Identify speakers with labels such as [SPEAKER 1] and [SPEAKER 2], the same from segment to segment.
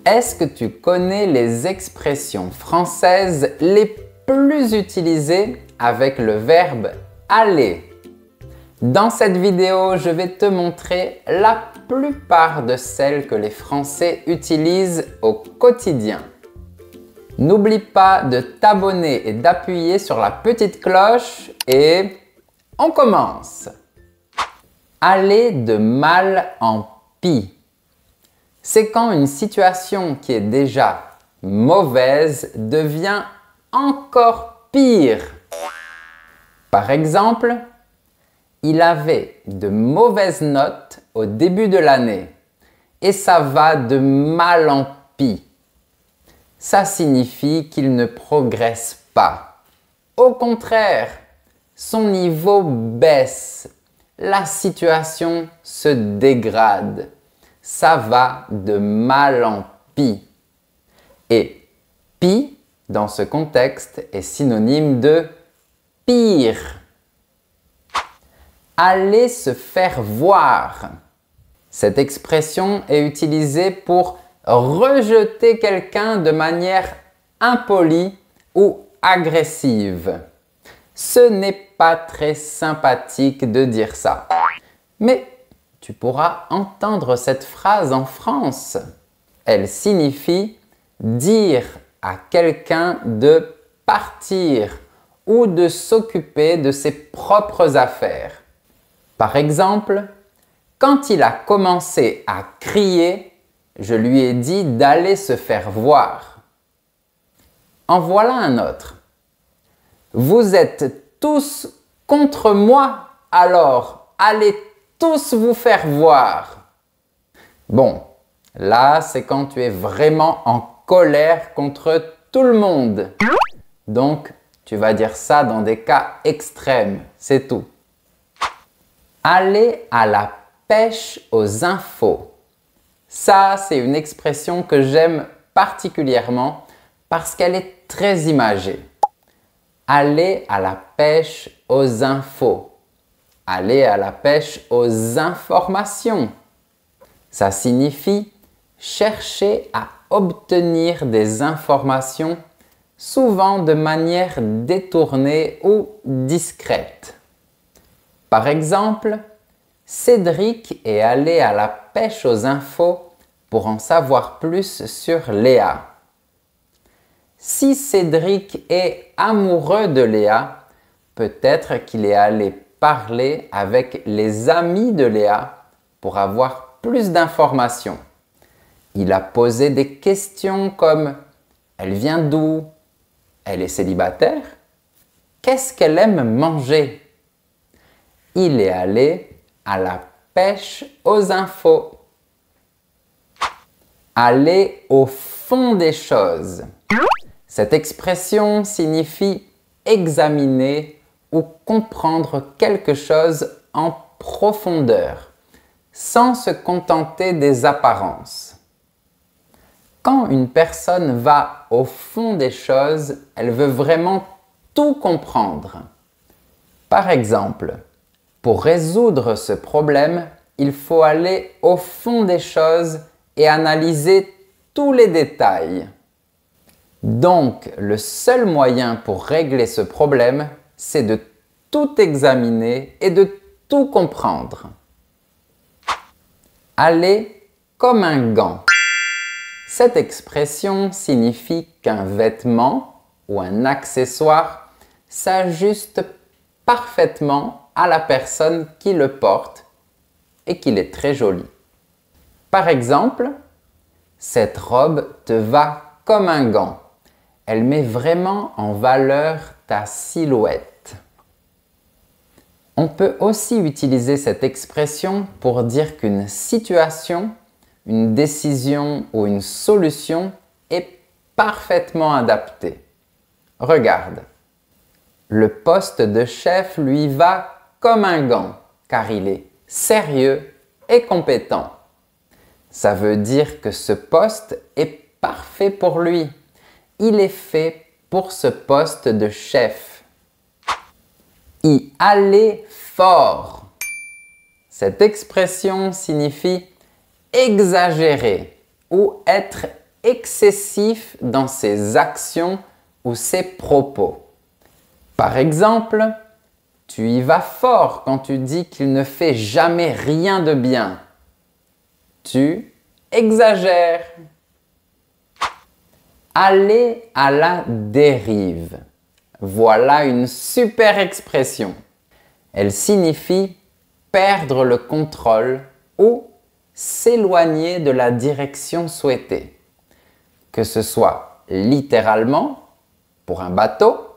[SPEAKER 1] Est-ce que tu connais les expressions françaises les plus utilisées avec le verbe aller? Dans cette vidéo, je vais te montrer la plupart de celles que les Français utilisent au quotidien. N'oublie pas de t'abonner et d'appuyer sur la petite cloche et on commence! Aller de mal en pis. C'est quand une situation qui est déjà mauvaise devient encore pire. Par exemple, il avait de mauvaises notes au début de l'année et ça va de mal en pis. Ça signifie qu'il ne progresse pas. Au contraire, son niveau baisse. La situation se dégrade. Ça va de mal en pis. Et pis, dans ce contexte, est synonyme de pire. Aller se faire voir. Cette expression est utilisée pour rejeter quelqu'un de manière impolie ou agressive. Ce n'est pas très sympathique de dire ça. Mais tu pourras entendre cette phrase en France. Elle signifie dire à quelqu'un de partir ou de s'occuper de ses propres affaires. Par exemple, quand il a commencé à crier, je lui ai dit d'aller se faire voir. En voilà un autre. Vous êtes tous contre moi, alors allez tous vous faire voir. Bon, là c'est quand tu es vraiment en colère contre tout le monde. Donc, tu vas dire ça dans des cas extrêmes, c'est tout. Aller à la pêche aux infos. Ça, c'est une expression que j'aime particulièrement parce qu'elle est très imagée. Aller à la pêche aux infos. Aller à la pêche aux informations. Ça signifie chercher à obtenir des informations, souvent de manière détournée ou discrète. Par exemple, Cédric est allé à la pêche aux infos pour en savoir plus sur Léa. Si Cédric est amoureux de Léa, peut-être qu'il est allé parler avec les amis de Léa pour avoir plus d'informations. Il a posé des questions comme « Elle vient d'où? Elle est célibataire? Qu'est-ce qu'elle aime manger ?» Il est allé à la pêche aux infos. Aller au fond des choses. Cette expression signifie examiner ou comprendre quelque chose en profondeur, sans se contenter des apparences. Quand une personne va au fond des choses, elle veut vraiment tout comprendre. Par exemple, pour résoudre ce problème, il faut aller au fond des choses et analyser tous les détails. Donc, le seul moyen pour régler ce problème, c'est de tout examiner et de tout comprendre. Aller comme un gant. Cette expression signifie qu'un vêtement ou un accessoire s'ajuste parfaitement à la personne qui le porte et qu'il est très joli. Par exemple, cette robe te va comme un gant. Elle met vraiment en valeur ta silhouette. On peut aussi utiliser cette expression pour dire qu'une situation, une décision ou une solution est parfaitement adaptée. Regarde, le poste de chef lui va comme un gant car il est sérieux et compétent. Ça veut dire que ce poste est parfait pour lui. Il est fait pour ce poste de chef. Y aller fort. Cette expression signifie exagérer ou être excessif dans ses actions ou ses propos. Par exemple, tu y vas fort quand tu dis qu'il ne fait jamais rien de bien. Tu exagères. Aller à la dérive. Voilà une super expression. Elle signifie perdre le contrôle ou s'éloigner de la direction souhaitée. Que ce soit littéralement pour un bateau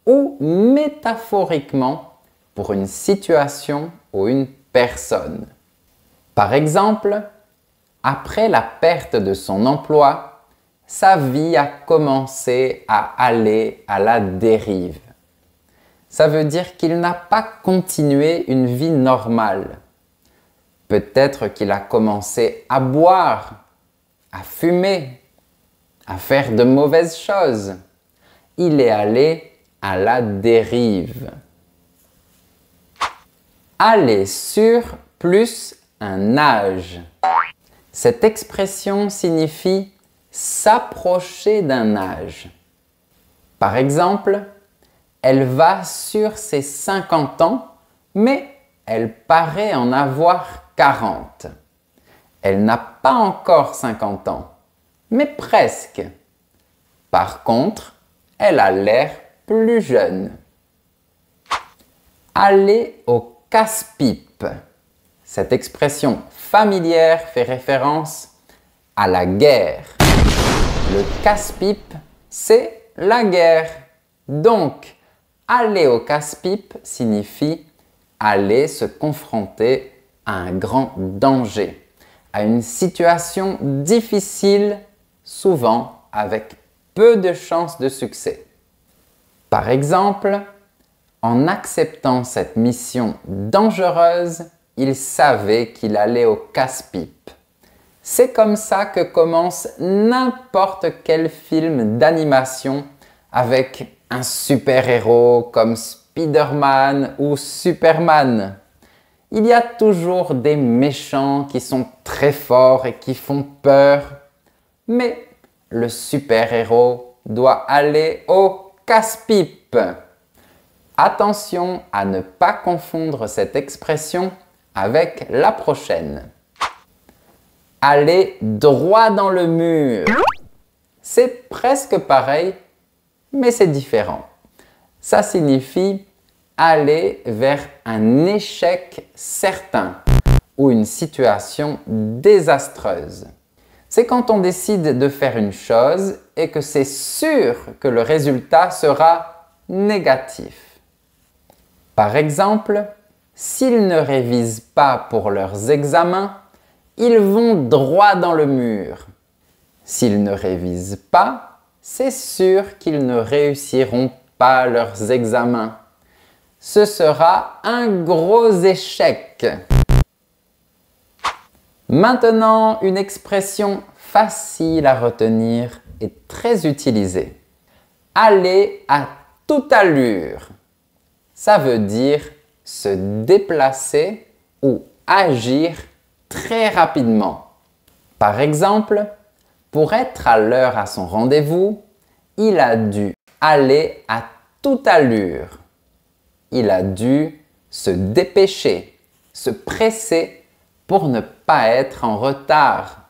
[SPEAKER 1] ou métaphoriquement pour une situation ou une personne. Par exemple, après la perte de son emploi, sa vie a commencé à aller à la dérive. Ça veut dire qu'il n'a pas continué une vie normale. Peut-être qu'il a commencé à boire, à fumer, à faire de mauvaises choses. Il est allé à la dérive. Aller sur plus un âge. Cette expression signifie s'approcher d'un âge. Par exemple, elle va sur ses 50 ans, mais elle paraît en avoir 40. Elle n'a pas encore 50 ans, mais presque. Par contre, elle a l'air plus jeune. Aller au casse-pipe. Cette expression familière fait référence à la guerre. Le casse-pipe, c'est la guerre. Donc, aller au casse-pipe signifie aller se confronter à un grand danger, à une situation difficile, souvent avec peu de chances de succès. Par exemple, en acceptant cette mission dangereuse, il savait qu'il allait au casse-pipe. C'est comme ça que commence n'importe quel film d'animation avec un super-héros comme Spider-Man ou Superman. Il y a toujours des méchants qui sont très forts et qui font peur. Mais le super-héros doit aller au casse-pipe. Attention à ne pas confondre cette expression avec la prochaine. Aller droit dans le mur. C'est presque pareil, mais c'est différent. Ça signifie aller vers un échec certain ou une situation désastreuse. C'est quand on décide de faire une chose et que c'est sûr que le résultat sera négatif. Par exemple, s'ils ne révisent pas pour leurs examens, ils vont droit dans le mur. S'ils ne révisent pas, c'est sûr qu'ils ne réussiront pas leurs examens. Ce sera un gros échec. Maintenant, une expression facile à retenir et très utilisée. Aller à toute allure. Ça veut dire se déplacer ou agir très rapidement. Par exemple, pour être à l'heure à son rendez-vous, il a dû aller à toute allure. Il a dû se dépêcher, se presser pour ne pas être en retard.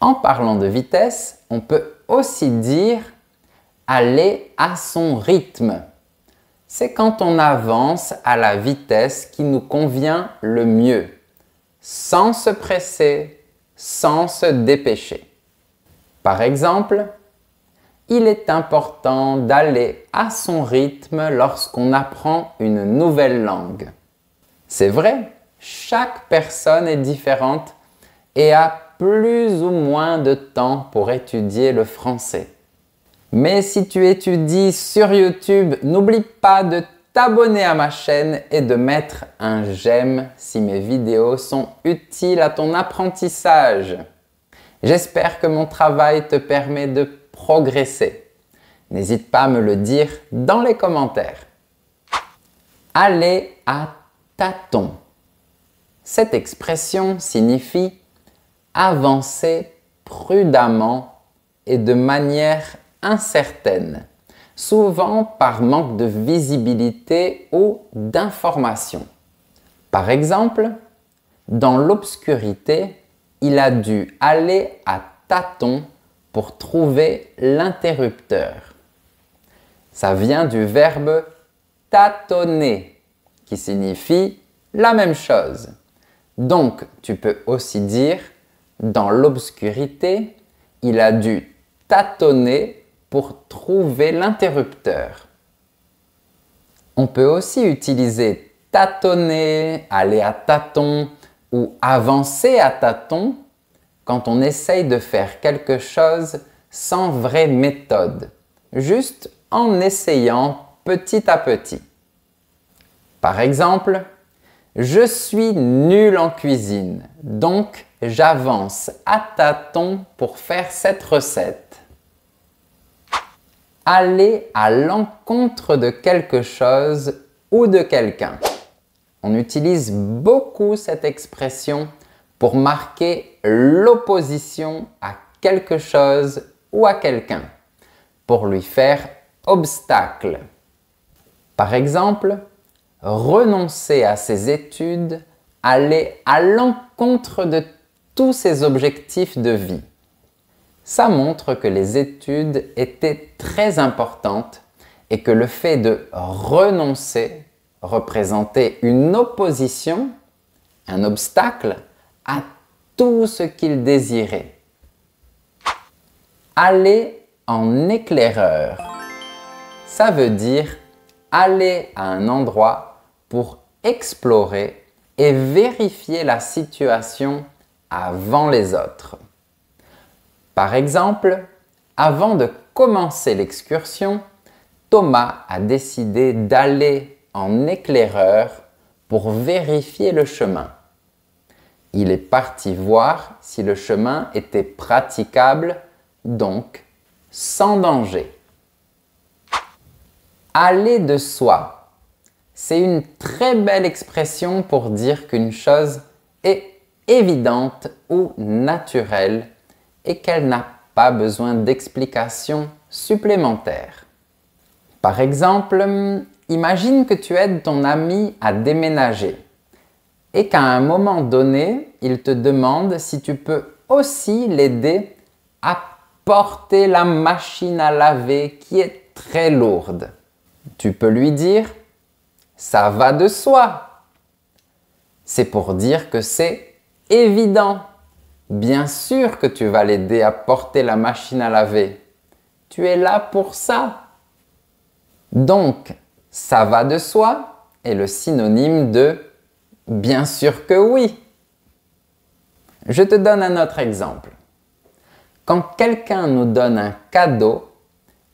[SPEAKER 1] En parlant de vitesse, on peut aussi dire aller à son rythme. C'est quand on avance à la vitesse qui nous convient le mieux, sans se presser, sans se dépêcher. Par exemple, il est important d'aller à son rythme lorsqu'on apprend une nouvelle langue. C'est vrai, chaque personne est différente et a plus ou moins de temps pour étudier le français. Mais si tu étudies sur YouTube, n'oublie pas de t'abonner à ma chaîne et de mettre un j'aime si mes vidéos sont utiles à ton apprentissage. J'espère que mon travail te permet de progresser. N'hésite pas à me le dire dans les commentaires. Aller à tâtons. Cette expression signifie avancer prudemment et de manière incertaine, souvent par manque de visibilité ou d'information. Par exemple, dans l'obscurité, il a dû aller à tâtons pour trouver l'interrupteur. Ça vient du verbe tâtonner, qui signifie la même chose. Donc, tu peux aussi dire, dans l'obscurité, il a dû tâtonner pour trouver l'interrupteur. On peut aussi utiliser tâtonner, aller à tâtons ou avancer à tâtons quand on essaye de faire quelque chose sans vraie méthode, juste en essayant petit à petit. Par exemple, je suis nul en cuisine, donc j'avance à tâtons pour faire cette recette. Aller à l'encontre de quelque chose ou de quelqu'un. On utilise beaucoup cette expression pour marquer l'opposition à quelque chose ou à quelqu'un, pour lui faire obstacle. Par exemple, renoncer à ses études, aller à l'encontre de tous ses objectifs de vie. Ça montre que les études étaient très importantes et que le fait de renoncer représentait une opposition, un obstacle à tout ce qu'il désirait. Aller en éclaireur. Ça veut dire aller à un endroit pour explorer et vérifier la situation avant les autres. Par exemple, avant de commencer l'excursion, Thomas a décidé d'aller en éclaireur pour vérifier le chemin. Il est parti voir si le chemin était praticable, donc sans danger. Aller de soi. C'est une très belle expression pour dire qu'une chose est évidente ou naturelle et qu'elle n'a pas besoin d'explications supplémentaires. Par exemple, imagine que tu aides ton ami à déménager et qu'à un moment donné, il te demande si tu peux aussi l'aider à porter la machine à laver qui est très lourde. Tu peux lui dire « ça va de soi ». C'est pour dire que c'est évident. Bien sûr que tu vas l'aider à porter la machine à laver. Tu es là pour ça. Donc, ça va de soi est le synonyme de bien sûr que oui. Je te donne un autre exemple. Quand quelqu'un nous donne un cadeau,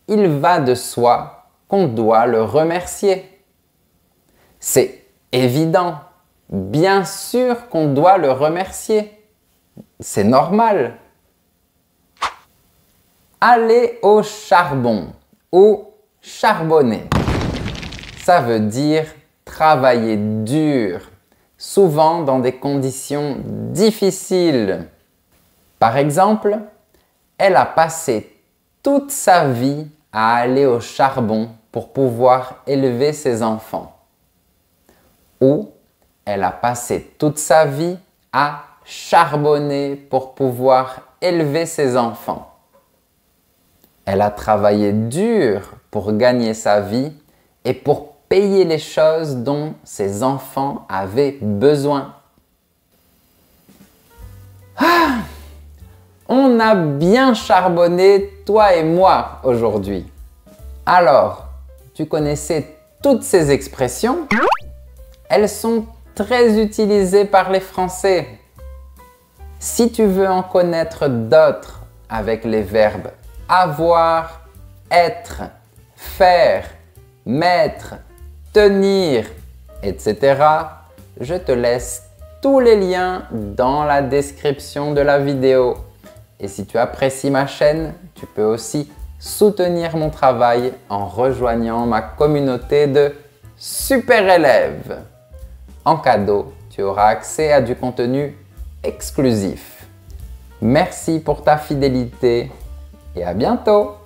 [SPEAKER 1] il va de soi qu'on doit le remercier. C'est évident. Bien sûr qu'on doit le remercier. C'est normal. Aller au charbon ou charbonner. Ça veut dire travailler dur, souvent dans des conditions difficiles. Par exemple, elle a passé toute sa vie à aller au charbon pour pouvoir élever ses enfants. Ou elle a passé toute sa vie à charbonner pour pouvoir élever ses enfants. Elle a travaillé dur pour gagner sa vie et pour payer les choses dont ses enfants avaient besoin. On a bien charbonné, toi et moi, aujourd'hui. Alors, tu connaissais toutes ces expressions? Elles sont très utilisées par les Français. Si tu veux en connaître d'autres avec les verbes avoir, être, faire, mettre, tenir, etc., je te laisse tous les liens dans la description de la vidéo. Et si tu apprécies ma chaîne, tu peux aussi soutenir mon travail en rejoignant ma communauté de super élèves. En cadeau, tu auras accès à du contenu exclusif. Merci pour ta fidélité et à bientôt!